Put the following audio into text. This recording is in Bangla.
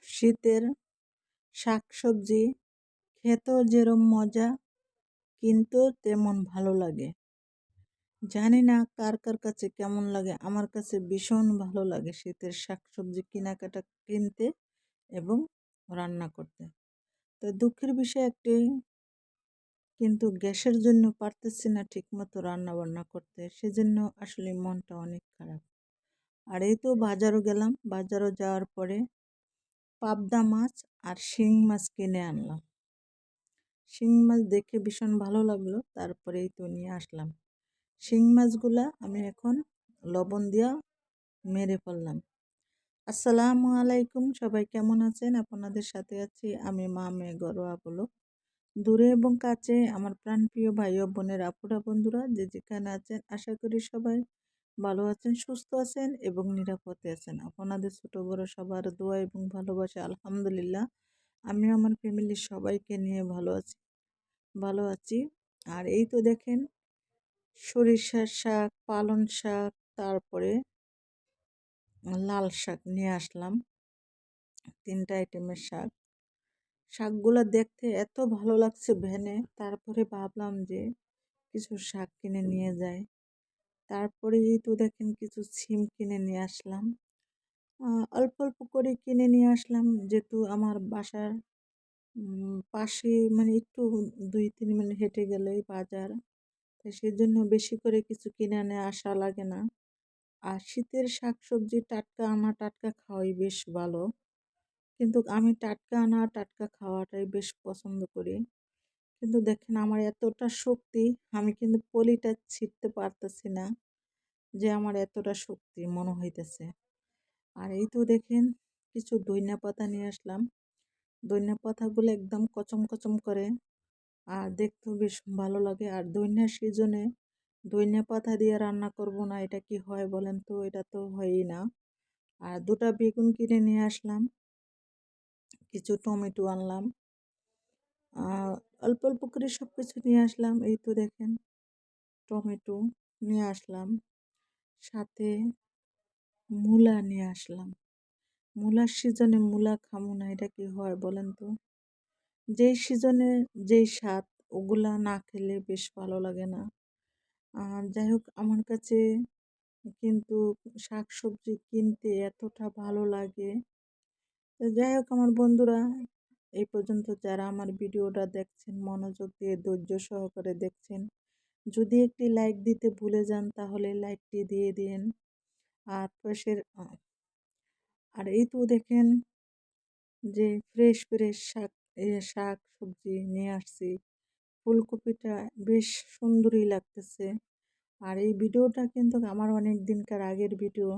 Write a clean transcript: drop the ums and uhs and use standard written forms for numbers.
শীতের শাকসবজি খেতেও যেরম মজা, কিন্তু তেমন ভালো লাগে। জানি না কার কার কাছে কেমন লাগে, আমার কাছে ভীষণ ভালো লাগে শীতের শাকসবজি কেনাকাটা কিনতে এবং রান্না করতে। তো দুঃখের বিষয় একটি, কিন্তু গ্যাসের জন্য পারতেছি না ঠিকমতো রান্না বান্না করতে, সেজন্য আসলে মনটা অনেক খারাপ। আর এই তো বাজারও গেলাম, বাজারও যাওয়ার পরে পাবদা মাছ আর শিং মাছ কিনে আনলাম। শিং মাছ দেখে ভীষণ ভালো লাগলো, তারপরেই তো নিয়ে আসলাম। শিং মাছগুলা আমি এখন লবণ দিয়া মেরে ফেললাম। আসসালামু আলাইকুম, সবাই কেমন আছেন? আপনাদের সাথে আছি আমি মা মেয়ে ঘরোয়া ব্লগ। দূরে এবং কাছে আমার প্রাণপ্রিয় ভাই ও বোনের, আপুরা, বন্ধুরা যে যেখানে আছেন, আশা করি সবাই ভালো আছেন, সুস্থ আছেন এবং নিরাপদে আছেন। আপনাদের ছোট বড় সবার দোয়া এবং ভালোবাসা আলহামদুলিল্লাহ আমি আমার ফ্যামিলির সবাইকে নিয়ে ভালো আছি। আর এই তো দেখেন, সরিষার শাক, পালং শাক, তারপরে লাল শাক নিয়ে আসলাম। 3টা আইটেমের শাক। শাকগুলো দেখতে এত ভালো লাগছে ভ্যানে, তারপরে ভাবলাম যে কিছু শাক কিনে নিয়ে যাই। তারপরে এই তো দেখেন কিছু সিম কিনে নিয়ে আসলাম। অল্প অল্প করে কিনে নিয়ে আসলাম, যেহেতু আমার বাসার পাশে মানে একটু 2-3 মিনিট হেঁটে গেলেই বাজার। তো সেজন্য বেশি করে কিছু কিনে নিয়ে আসা লাগে না। আর শীতের শাকসবজি টাটকা আনা টাটকা খাওয়াই বেশ ভালো। কিন্তু আমি টাটকা আনা টাটকা খাওয়াটাই বেশ পছন্দ করি। কিন্তু দেখেন আমার এতটা শক্তি, আমি কিন্তু পলিটা ছিঁড়তে পারতেছি না, যে আমার এতটা শক্তি মনে হইতেছে। আর এই তো দেখেন কিছু ধইন্যা পাতা নিয়ে আসলাম। ধইন্যা পাতাগুলো একদম কচম কচম করে, আর দেখতেও বেশ ভালো লাগে। আর ধইন্যার সিজনে ধইন্যা পাতা দিয়ে রান্না করব না, এটা কি হয় বলেন তো? এটা তো হয়ই না। আর 2টা বেগুন কিনে নিয়ে আসলাম, কিছু টমেটো আনলাম। আহ, অল্প অল্প করে সব কিছু নিয়ে আসলাম। এই তো দেখেন টমেটো নিয়ে আসলাম, সাথে মূলা নিয়ে আসলাম। মূলার সিজনে মূলা খামু না, এটা কি হয় বলেন তো? যেই সিজনে যেই স্বাদ, ওগুলা না খেলে বেশ ভালো লাগে না। যাই হোক, আমার কাছে কিন্তু শাকসবজি কিনতে এতটা ভালো লাগে। তো যাই হোক আমার বন্ধুরা, এই পর্যন্ত যারা আমার ভিডিওটা দেখছেন, মনোযোগ দিয়ে ধৈর্য সহকারে দেখছেন, যদি একটি লাইক দিতে ভুলে যান তাহলে লাইকটি দিয়ে দিন। আর পাশের আর এই তো দেখেন যে ফ্রেশ ফ্রেশ শাক সবজি নিয়ে আসছি। ফুলকপিটা বেশ সুন্দরই লাগতেছে। আর এই ভিডিওটা কিন্তু আমার অনেক দিনকার আগের ভিডিও।